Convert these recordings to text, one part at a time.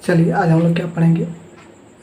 चलिए आज हम लोग क्या पढ़ेंगे,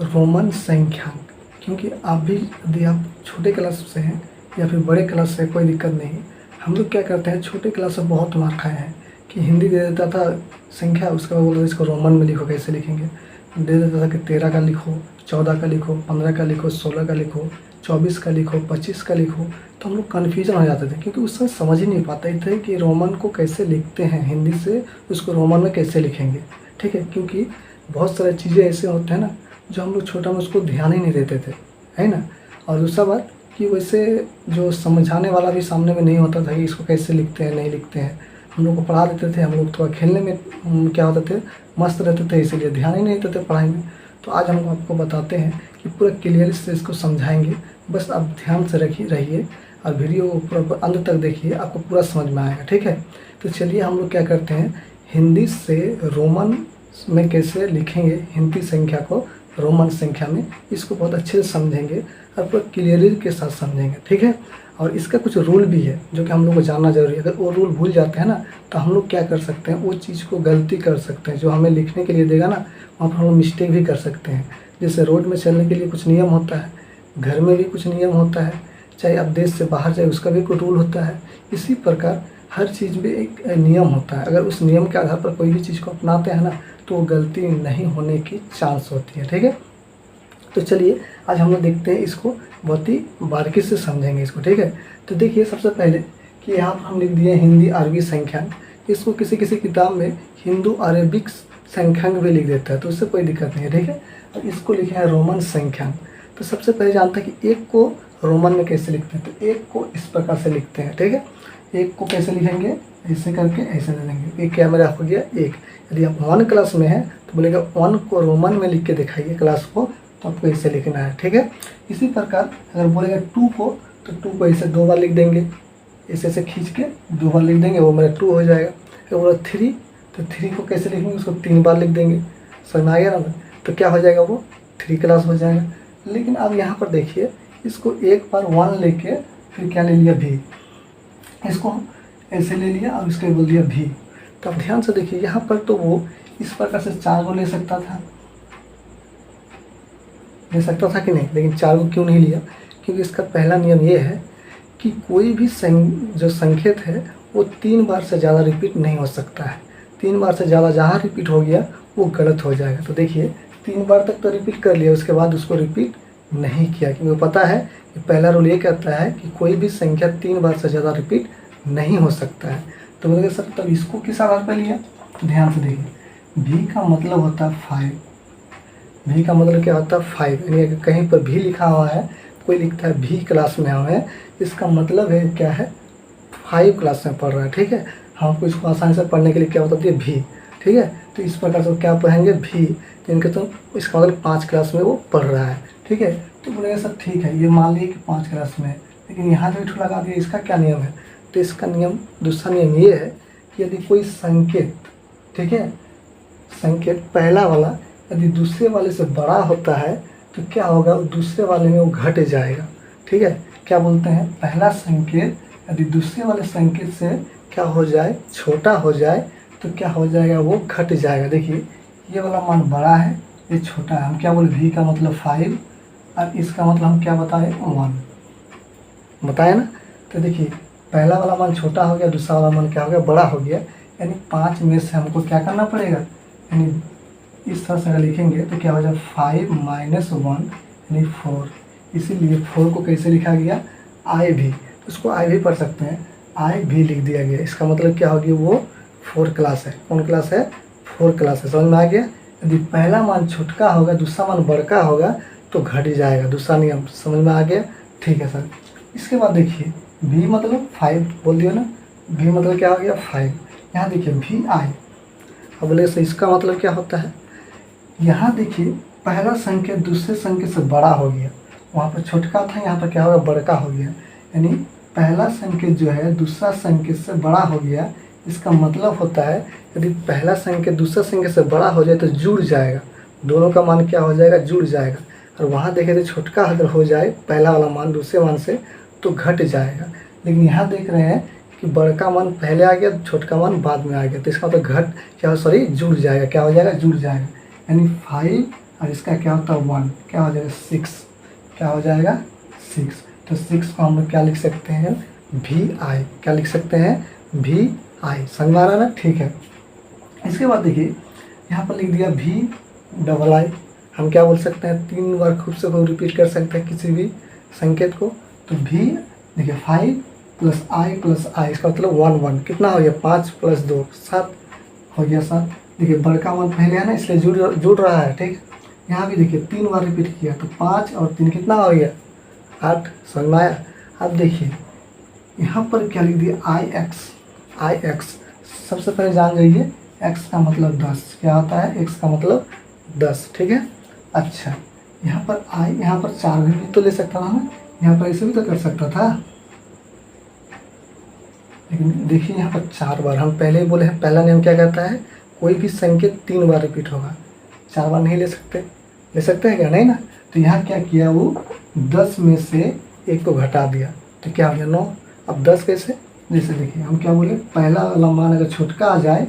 रोमन संख्यांक। क्योंकि आप भी यदि आप छोटे क्लास से हैं या फिर बड़े क्लास से, कोई दिक्कत नहीं है। हम लोग क्या करते हैं, छोटे क्लास से बहुत मार खाए हैं कि हिंदी दे देता था संख्या, उसके बाद बोलते इसको रोमन में लिखो, कैसे लिखेंगे। दे देता था कि 13 का लिखो, 14 का लिखो, 15 का लिखो, 16 का लिखो, 24 का लिखो, 25 का लिखो। तो हम लोग कन्फ्यूजन हो जाते थे क्योंकि उस समय समझ ही नहीं पाते थे कि रोमन को कैसे लिखते हैं, हिंदी से उसको रोमन में कैसे लिखेंगे। ठीक है, क्योंकि बहुत सारी चीज़ें ऐसे होते हैं ना जो हम लोग छोटा में उसको ध्यान ही नहीं देते थे, है ना। और दूसरा बात कि वैसे जो समझाने वाला भी सामने में नहीं होता था कि इसको कैसे लिखते हैं, नहीं लिखते हैं। हम लोग को पढ़ा देते थे, हम लोग थोड़ा खेलने में क्या होते थे, मस्त रहते थे, इसीलिए ध्यान ही नहीं देते थे पढ़ाई में। तो आज हम आपको बताते हैं कि पूरा क्लियर से इसको समझाएंगे। बस आप ध्यान से रहिए और वीडियो को पूरा अंत तक देखिए, आपको पूरा समझ में आएगा। ठीक है, तो चलिए हम लोग क्या करते हैं, हिंदी से रोमन में कैसे लिखेंगे, हिंदी संख्या को रोमन संख्या में, इसको बहुत अच्छे से समझेंगे और पूरा क्लियरिटी के साथ समझेंगे। ठीक है, और इसका कुछ रूल भी है जो कि हम लोग को जानना जरूरी है। अगर वो रूल भूल जाते हैं ना तो हम लोग क्या कर सकते हैं, वो चीज़ को गलती कर सकते हैं जो हमें लिखने के लिए देगा ना, वहाँ पर हम लोग मिस्टेक भी कर सकते हैं। जैसे रोड में चलने के लिए कुछ नियम होता है, घर में भी कुछ नियम होता है, चाहे आप देश से बाहर जाए उसका भी कोई रूल होता है। इसी प्रकार हर चीज़ में एक नियम होता है। अगर उस नियम के आधार पर कोई भी चीज़ को अपनाते हैं ना तो गलती नहीं होने की चांस होती है। ठीक है, तो चलिए आज हम लोग देखते हैं, इसको बहुत ही बारीकी से समझेंगे इसको। ठीक है, तो देखिए सबसे पहले कि यहाँ पर हम लिख दिए हिंदी अरबी संख्यांक। इसको किसी किसी किताब में हिंदू अरेबिक संख्यांक भी लिख देता है, तो उससे कोई दिक्कत नहीं है। ठीक है, और इसको लिखे है रोमन संख्यांक। तो सबसे पहले जानते हैं कि एक को रोमन में कैसे लिखते हैं। तो एक को इस प्रकार से लिखते हैं। ठीक है, एक को कैसे लिखेंगे, ऐसे करके ऐसे ले लेंगे। एक क्या मेरा हो गया एक। यदि आप 1 क्लास में हैं तो बोलेगा 1 को रोमन में लिख के दिखाइए क्लास को, तो आपको ऐसे लिखना है। ठीक है, इसी प्रकार अगर बोलेगा 2 को, तो 2 को ऐसे 2 बार लिख देंगे, ऐसे ऐसे खींच के 2 बार लिख देंगे, वो मेरा 2 हो जाएगा। अगर बोला 3, तो 3 को कैसे लिखेंगे, उसको 3 बार लिख देंगे। समझ में आ गया ना, तो क्या हो जाएगा, वो 3 क्लास हो जाएगा। लेकिन अब यहाँ पर देखिए, इसको एक बार 1 लेके फिर क्या ले लिया भी, इसको ऐसे ले लिया और इसको बोल दिया भी। तो अब ध्यान से देखिए, यहाँ पर तो वो इस प्रकार से 4 को ले सकता था कि नहीं, लेकिन 4 को क्यों नहीं लिया, क्योंकि इसका पहला नियम ये है कि कोई भी जो संकेत है वो 3 बार से ज़्यादा रिपीट नहीं हो सकता है। 3 बार से ज़्यादा जहाँ रिपीट हो गया वो गलत हो जाएगा। तो देखिए 3 बार तक तो रिपीट कर लिया, उसके बाद उसको रिपीट नहीं किया, क्योंकि पता है कि पहला रूल ये कहता है कि कोई भी संख्या 3 बार से ज़्यादा रिपीट नहीं हो सकता है। तो बोलेंगे सर तब इसको किस आधार पर लिया, ध्यान से देखिए, भी का मतलब होता है 5। भी का मतलब क्या होता है 5, यानी अगर कहीं पर भी लिखा हुआ है, कोई लिखता है भी क्लास में हुआ है, इसका मतलब है क्या है, 5 क्लास में पढ़ रहा है। ठीक है, हमको इसको आसानी से पढ़ने के लिए क्या बता दिए, भी। ठीक है, तो इस प्रकार से क्या पढ़ेंगे भी, तो इनके तो इसका मतलब 5 क्लास में वो पढ़ रहा है। ठीक है, तो बोलेंगे सर ठीक है, ये मान लिए कि 5 क्लास में है, लेकिन यहाँ जो इठू लगा दिया, इसका क्या नियम है। तो इसका नियम, दूसरा नियम ये है कि यदि कोई संकेत, ठीक है, संकेत पहला वाला यदि दूसरे वाले से बड़ा होता है तो क्या होगा, दूसरे वाले में वो घट जाएगा। ठीक है, क्या बोलते हैं, पहला संकेत यदि दूसरे वाले संकेत से क्या हो जाए, छोटा हो जाए, तो क्या हो जाएगा, वो घट जाएगा। देखिए ये वाला मान बड़ा है, ये छोटा है। हम क्या बोले, भी का मतलब 5 और इसका मतलब हम क्या बताए, 1 बताए ना। तो देखिए पहला वाला मान छोटा हो गया, दूसरा वाला मान क्या हो गया, बड़ा हो गया। यानी 5 में से हमको क्या करना पड़ेगा, यानी इस तरह से अगर लिखेंगे तो क्या हो जाए, 5 - 1 यानी 4। इसीलिए 4 को कैसे लिखा गया, आई भी, उसको आई भी पढ़ सकते हैं, आई भी लिख दिया गया। इसका मतलब क्या होगी, वो 4 क्लास है। कौन क्लास है, 4 क्लास है। समझ में आ गया। यदि पहला मान छोटका होगा, दूसरा मान बड़का होगा तो घट जाएगा, दूसरा नियम। समझ में आ गया, ठीक है सर। इसके बाद देखिए भी मतलब 5 बोल दिया ना, भी मतलब क्या हो गया 5। यहाँ देखिए भी आई। अब बोले सर इसका मतलब क्या होता है, यहाँ देखिए पहला संकेत दूसरे संकेत से बड़ा हो गया, वहाँ पर छोटका था, यहाँ पर क्या होगा, बड़का हो गया। यानी पहला संकेत जो है दूसरा संकेत से बड़ा हो गया। इसका मतलब होता है यदि पहला संकेत दूसरा संकेत से बड़ा हो जाए तो जुड़ जाएगा, दोनों का मान क्या हो जाएगा, जुड़ जाएगा। और वहाँ देखें तो छोटका अगर हो जाए पहला वाला मान दूसरे मान से तो घट जाएगा। लेकिन यहाँ देख रहे हैं कि बड़का मान पहले आ गया, छोटका मान बाद में आ गया, तो इसका मतलब घट क्या, सॉरी जुड़ जाएगा, क्या हो जाएगा, जुड़ जाएगा। यानी 5 और इसका क्या होता है 1, क्या हो जाएगा 6, क्या हो जाएगा 6। तो 6 को हम लोग क्या लिख सकते हैं VI, क्या लिख सकते हैं VI, समझ में आ रहा है ना, ठीक है। इसके बाद देखिए यहाँ पर लिख दिया VII, हम क्या बोल सकते हैं 3 बार खुद से को रिपीट कर सकते हैं किसी भी संकेत को। तो V देखिए 5 + I + I, इसका मतलब 1 1 कितना हो गया 5 + 2 7 हो गया 7। देखिए बड़का वन पहले है ना इसलिए जुड़ रहा है, ठीक। यहाँ भी देखिए 3 बार रिपीट किया तो 5 और 3 कितना हो गया 8, समझ में आया। अब देखिए यहाँ पर क्या लिख दिया IX, सबसे पहले जान जाइए x का मतलब 10, क्या होता है x का मतलब 10, ठीक है। अच्छा यहाँ पर यहाँ पर 4 भी तो ले सकता था ना, यहाँ पर ऐसे भी तो कर सकता था, लेकिन देखिए यहाँ पर 4 बार, हम पहले ही बोले हैं पहला नियम क्या कहता है कोई भी संकेत 3 बार रिपीट होगा, 4 बार नहीं ले सकते हैं क्या, नहीं ना। तो यहाँ क्या किया वो 10 में से 1 को घटा दिया तो क्या हो गया 9। अब 10 कैसे, जैसे देखिए हम क्या बोले पहला वाला मान अगर छोटका आ जाए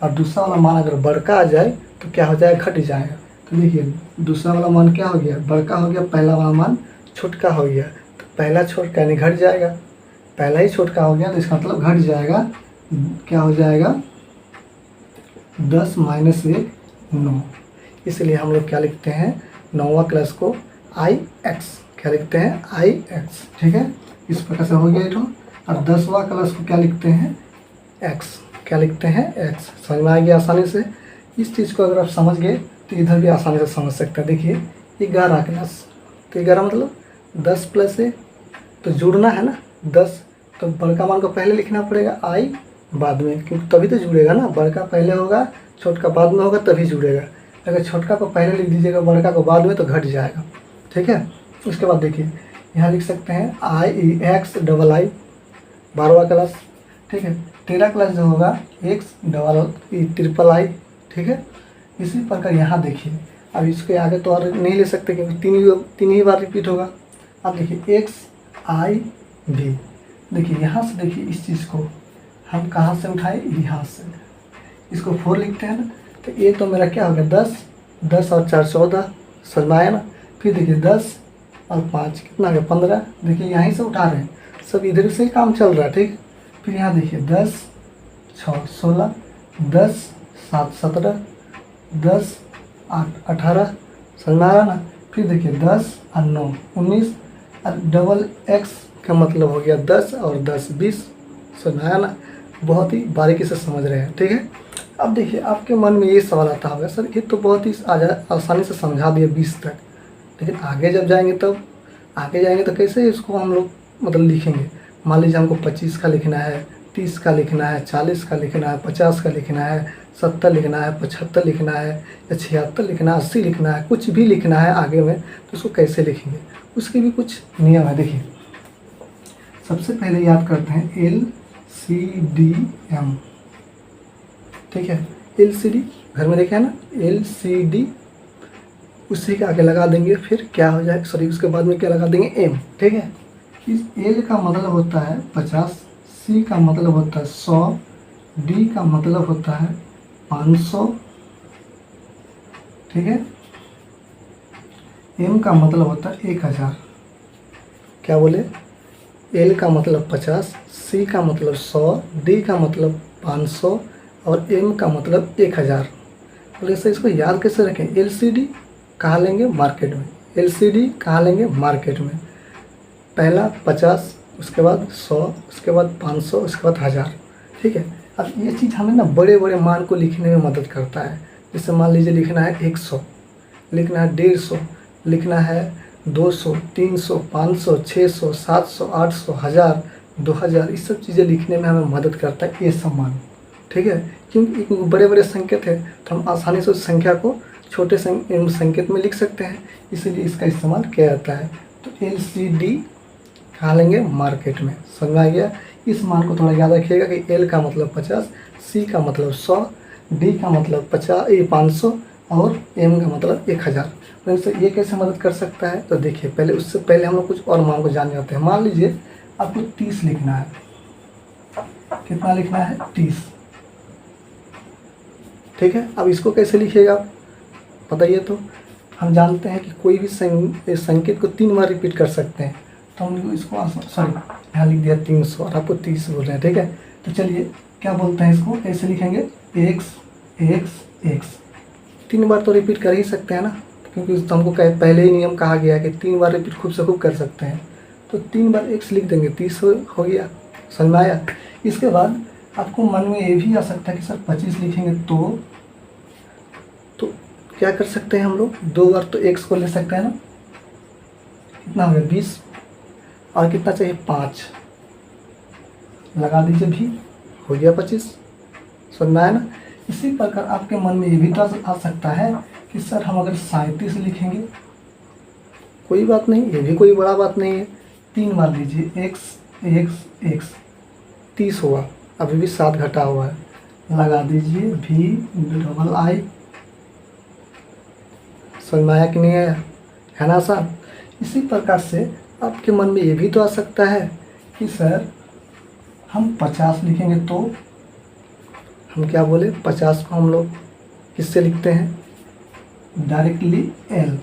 और दूसरा वाला मान अगर बड़का आ जाए तो क्या हो जाएगा घट जाएगा। तो देखिए दूसरा वाला मान क्या हो गया बड़का हो गया, पहला वाला मान छोटका हो गया, तो पहला छोटका यानी घट जाएगा, पहला ही छोटका हो गया तो इसका मतलब घट जाएगा, क्या हो जाएगा 10 - 1 9। इसलिए हम लोग क्या लिखते हैं 9वां क्लास को IX, क्या लिखते हैं IX, ठीक है। इस प्रकार से हो गया तो। और 10वां क्लास को क्या लिखते हैं X, क्या लिखते हैं X, समझ में आ गया आसानी से। इस चीज़ को अगर आप समझ गए तो इधर भी आसानी से समझ सकते हैं। देखिए 11 क्लास, तो 11 मतलब 10 + 1 तो जुड़ना है ना 10, तो बड़का मान को पहले लिखना पड़ेगा I बाद में, क्योंकि तभी तो जुड़ेगा ना, बड़का पहले होगा छोटका बाद में होगा तभी जुड़ेगा। अगर छोटका को पहले लिख दीजिएगा बड़का को बाद में तो घट जाएगा, ठीक है। उसके बाद देखिए यहाँ लिख सकते हैं IEX II 12वां क्लास, ठीक है। 13 क्लास जो होगा XIII, ठीक है। इसी प्रकार यहाँ देखिए अब इसके आगे तो और नहीं ले सकते क्योंकि तीन ही बार रिपीट होगा। अब देखिए XIV, देखिए यहाँ से देखिए इस चीज़ को हम कहाँ से उठाए यहाँ से, इसको 4 लिखते हैं ना, तो ये तो मेरा क्या हो गया 10 और 4 14, समझ में आया ना। फिर देखिए 10 और 5 कितना आ गया 15, देखिए यहीं से उठा रहे हैं, सब इधर से काम चल रहा है, ठीक। फिर यहाँ देखिए 10 6 16, 10 7 17, 10 8 18, समझ में आ रहा ना। फिर देखिए 10 और 9 19, और XX का मतलब हो गया 10 और 10 20, समझ में आया ना। बहुत ही बारीकी से समझ रहे हैं, ठीक है। अब देखिए आपके मन में ये सवाल आता होगा सर ये तो बहुत ही आसानी से समझा दिया 20 तक, लेकिन आगे जब जाएंगे तो कैसे इसको हम लोग मतलब लिखेंगे। मान लीजिए हमको 25 का लिखना है, 30 का लिखना है, 40 का लिखना है, 50 का लिखना है, 70 लिखना है, 75 लिखना है, या 76 लिखना है, 80 लिखना है, कुछ भी लिखना है आगे में, तो उसको कैसे लिखेंगे उसके भी कुछ नियम है। देखिए सबसे पहले याद करते हैं LCDM, ठीक है। LCD घर में देखा है ना LCD, उसी के आगे लगा देंगे फिर क्या हो जाए सॉरी उसके बाद में क्या लगा देंगे M, ठीक है। इस L का मतलब होता है 50, C का मतलब होता है 100, D का मतलब होता है 500, ठीक है। M का मतलब होता है 1000, क्या बोले L का मतलब 50, C का मतलब 100, D का मतलब 500 और M का मतलब 1000। तो ऐसे इसको याद कैसे रखें, LCD कहाँ लेंगे मार्केट में, LCD कहाँ लेंगे मार्केट में, पहला 50, उसके बाद 100, उसके बाद 500, उसके बाद 1000, ठीक है। अब ये चीज़ हमें ना बड़े बड़े मान को लिखने में मदद करता है। जैसे मान लीजिए लिखना है 100, लिखना है 150, लिखना है 200, 300, 500, 600, 700, 800, 1000, 2000, इस सब चीज़ें लिखने में हमें मदद करता है ये सब मान, ठीक है। क्योंकि बड़े बड़े संकेत है तो हम आसानी से उस संख्या को छोटे संकेत में लिख सकते हैं, इसीलिए इसका इस्तेमाल किया जाता है। तो LCD कहाँ लेंगे मार्केट में, समझ में आ गया। इस मान को थोड़ा याद रखिएगा कि L का मतलब 50, C का मतलब 100, D का मतलब 500 और M का मतलब 1000। तो इससे ये कैसे मदद कर सकता है, तो देखिए पहले उससे पहले हम लोग कुछ और मान को जान जाते हैं। मान लीजिए आपको 30 लिखना है, कितना लिखना है 30, ठीक है। अब इसको कैसे लिखिएगा, बताइए तो। हम जानते हैं कि कोई भी संकेत को 3 बार रिपीट कर सकते हैं, तो हम इसको सॉरी यहाँ लिख दिया 300 और आपको 30 बोल रहे हैं, ठीक है। तो चलिए क्या बोलते हैं, इसको कैसे लिखेंगे, एक्स एक्स एक्स 3 बार तो रिपीट कर ही सकते हैं ना, क्योंकि तो हमको पहले ही नियम कहा गया है कि 3 बार रिपीट खूब से खूब कर सकते हैं। तो 3 बार एक्स लिख देंगे, 30 हो गया, समझ में आया। इसके बाद आपको मन में ये भी आ सकता है कि सर 25 लिखेंगे तो क्या कर सकते हैं हम लोग, 2 बार तो एक्स को ले सकते हैं ना। कितना हो गया 20, और कितना चाहिए 5, लगा दीजिए भी, हो गया 25, समझ में आया ना। इसी प्रकार आपके मन में ये भी तो आ सकता है कि सर हम अगर 37 लिखेंगे, कोई बात नहीं, ये भी कोई बड़ा बात नहीं है, 3 बार लीजिए एक्स एक्स एक्स, 30 हुआ, अभी भी 7 घटा हुआ है, लगा दीजिए भी डबल आई, समझ में आया कि नहीं आया, है ना आसान। इसी प्रकार से आपके मन में ये भी तो आ सकता है कि सर हम 50 लिखेंगे तो हम क्या बोले, 50 को हम लोग किससे लिखते हैं, डायरेक्टली एल,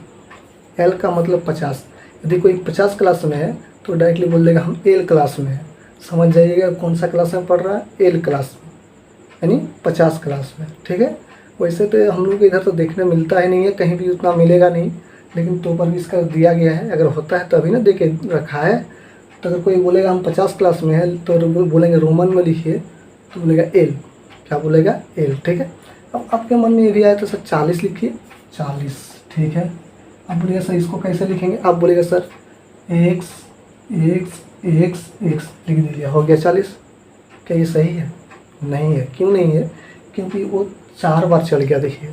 एल का मतलब 50। यदि कोई 50 क्लास में है तो डायरेक्टली बोल देगा हम एल क्लास में है, समझ जाइएगा कौन सा क्लास में पढ़ रहा है, एल क्लास में, यानी 50 क्लास में, ठीक है। वैसे तो हम लोग इधर तो देखने मिलता ही नहीं है, कहीं भी उतना मिलेगा नहीं, लेकिन तो पर भी इसका दिया गया है, अगर होता है तो अभी ना दे के रखा है। तो अगर कोई बोलेगा हम 50 क्लास में है तो बोलेंगे रोमन में लिखिए, तो बोलेगा एल, क्या बोलेगा एल, ठीक है। अब आपके मन में ये भी आया तो सर 40 लिखिए, 40, ठीक है। अब बोलिएगा सर इसको कैसे लिखेंगे, आप बोलेगा sir x x x x लिख दीजिए, हो गया 40। क्या ये सही है, नहीं है, क्यों नहीं है, क्योंकि वो 4 बार चल गया, देखिए।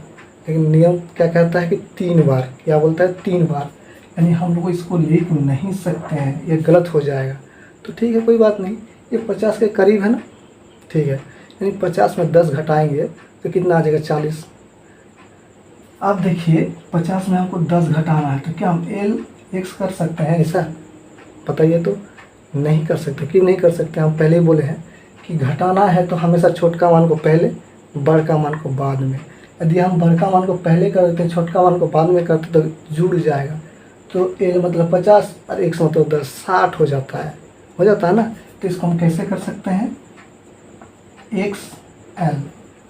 लेकिन नियम क्या कहता है कि 3 बार, क्या बोलता है 3 बार, यानी हम लोग इसको लिख नहीं सकते हैं, ये गलत हो जाएगा। तो ठीक है, कोई बात नहीं, ये 50 के करीब है ना, ठीक है। यानी 50 में 10 घटाएंगे तो कितना आ जाएगा 40। अब देखिए 50 में हमको 10 घटाना है, तो क्या हम एल एक्स कर सकते हैं ऐसा, बताइए तो। नहीं कर सकते, क्यों नहीं कर सकते, हम पहले ही बोले हैं कि घटाना है तो हमेशा छोटका मान को पहले, बड़का मान को बाद में। यदि हम बड़का मान को पहले कर देते हैं, छोटका मान को बाद में करते तो जुड़ जाएगा। तो एल मतलब 50 और एक्स मतलब 10, 60 हो जाता है ना। तो इसको हम कैसे कर सकते हैं, एक्स एल।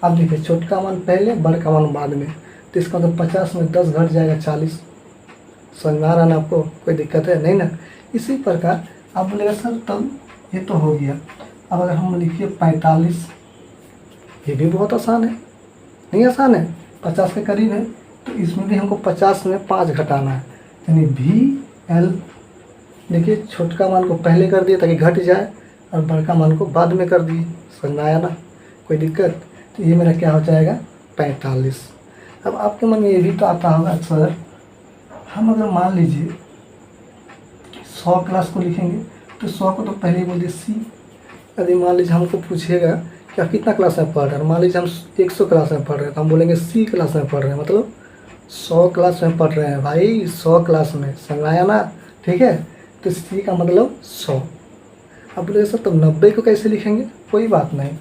अब देखिए छोटका मान पहले, बड़का मान बाद में, तो इसका मतलब 50 में 10 घट जाएगा 40। समझ में आ रहा ना आपको, कोई दिक्कत है नहीं ना। इसी प्रकार आप बोलेगा सर तब ये तो हो गया, अब अगर हम लिखिए 45, ये भी बहुत आसान है, नहीं आसान है, 50 के करीब है। तो इसमें भी हमको 50 में 5 घटाना है, यानी भी एल, देखिए छोटका मान को पहले कर दिए ताकि घट जाए, और बड़का मान को बाद में कर दिए, समझ में आया ना, कोई दिक्कत। तो ये मेरा क्या हो जाएगा 45। अब आपके मन में ये भी तो आता होगा सर हम अगर मान लीजिए 100 क्लास को लिखेंगे, तो 100 को तो पहले ही बोल दिए सी। यदि मान लीजिए हमको पूछेगा कि आप कितना क्लास में पढ़ रहे हैं, मान लीजिए हम 100 क्लास में पढ़ रहे हैं, तो हम बोलेंगे सी क्लास में पढ़ रहे हैं, मतलब 100 क्लास में पढ़ रहे हैं भाई, 100 क्लास में, समझ आया ना, ठीक है। तो सी का मतलब 100। अब बोलेगा सर तो 90 को कैसे लिखेंगे, कोई बात नहीं,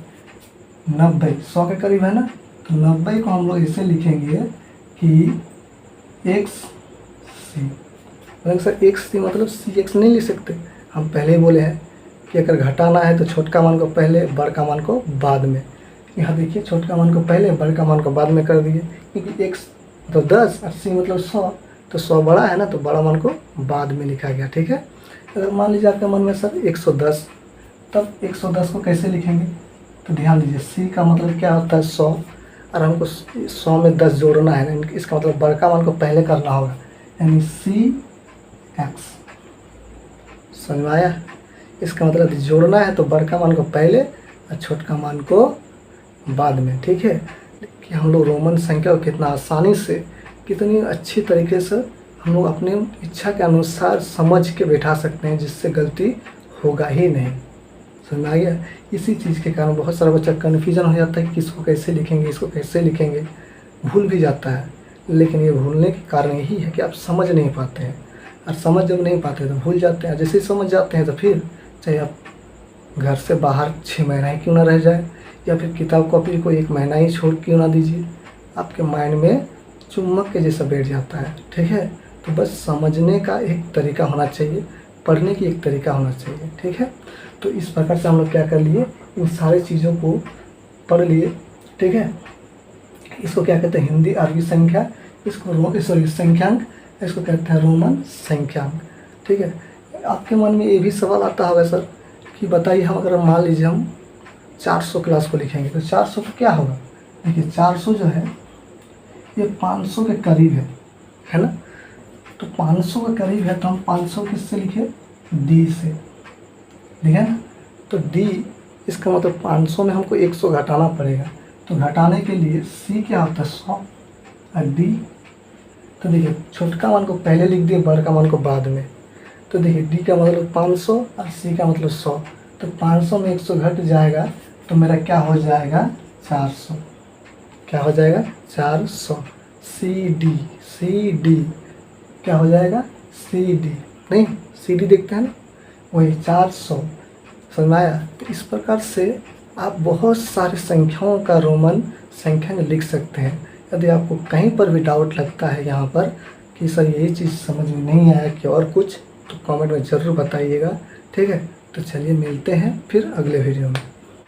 90 100 के करीब है ना, तो 90 को हम लोग ऐसे लिखेंगे कि एक्स सी। मतलब सर एक्स सी मतलब सी एक्स नहीं लिख सकते, हम पहले ही बोले हैं कि अगर घटाना है तो छोटका मान को पहले, बड़का मान को बाद में। यहाँ देखिए छोटका मान को पहले, बड़का मान को बाद में कर दिए, क्योंकि एक्स तो 10 और सी मतलब 100, तो 100 बड़ा है ना, तो बड़ा मान को बाद में लिखा गया, ठीक है। अगर मान लीजिए आपके मन में सर 110, तब 110 को कैसे लिखेंगे, तो ध्यान दीजिए सी का मतलब क्या होता है 100, और हमको 100 में 10 जोड़ना है, इसका मतलब बड़का मान को पहले करना होगा, यानी सी एक्स, समझ में आया। इसका मतलब जोड़ना है तो बड़का मान को पहले और छोटका मान को बाद में, ठीक है। कि हम लोग रोमन संख्या को कितना आसानी से, कितनी अच्छी तरीके से हम लोग अपने इच्छा के अनुसार समझ के बैठा सकते हैं, जिससे गलती होगा ही नहीं, समझ में आ गया। इसी चीज़ के कारण बहुत सारा बच्चा कन्फ्यूजन हो जाता है कि इसको कैसे लिखेंगे, इसको कैसे लिखेंगे, भूल भी जाता है। लेकिन ये भूलने के कारण यही है कि आप समझ नहीं पाते हैं, और समझ जब नहीं पाते तो भूल जाते हैं। जैसे ही समझ जाते हैं तो फिर चाहे आप घर से बाहर 6 महीना ही क्यों ना रह जाए, या फिर किताब कॉपी को 1 महीना ही छोड़ क्यों ना दीजिए, आपके माइंड में चुम्बक के जैसा बैठ जाता है। ठीक है, तो बस समझने का एक तरीका होना चाहिए, पढ़ने की एक तरीका होना चाहिए। ठीक है, तो इस प्रकार से हम लोग क्या कर लिए, इन सारी चीज़ों को पढ़ लिए। ठीक है, इसको क्या कहते हैं, हिंदी अरबी संख्या, इसको सॉरी संख्यांक, इसको कहते हैं रोमन संख्यांक। ठीक है, आपके मन में ये भी सवाल आता होगा सर कि बताइए, हम अगर मान लीजिए हम 400 क्लास को लिखेंगे तो 400 का क्या होगा। देखिए 400 जो है ये 500 के करीब है ना। तो 500 के करीब है तो हम 500 किससे लिखे, डी से लिखे ना। तो डी इसका मतलब 500 में हमको 100 घटाना पड़ेगा। तो घटाने के लिए सी क्या होता है 100 और डी, तो देखिए छोटका मान को पहले लिख दिए, बड़का मान को बाद में। तो देखिए डी का मतलब 500 और सी का मतलब 100। तो 500 में 100 घट जाएगा तो मेरा क्या हो जाएगा 400। क्या हो जाएगा 400। सी डी क्या हो जाएगा सी डी, नहीं सी डी देखते हैं ना, वही 400। समझ में आया। तो इस प्रकार से आप बहुत सारी संख्याओं का रोमन संख्या में लिख सकते हैं। यदि आपको कहीं पर भी डाउट लगता है यहाँ पर कि सर यही चीज़ समझ में नहीं आया कि और कुछ, तो कमेंट में ज़रूर बताइएगा। ठीक है, तो चलिए मिलते हैं फिर अगले वीडियो में।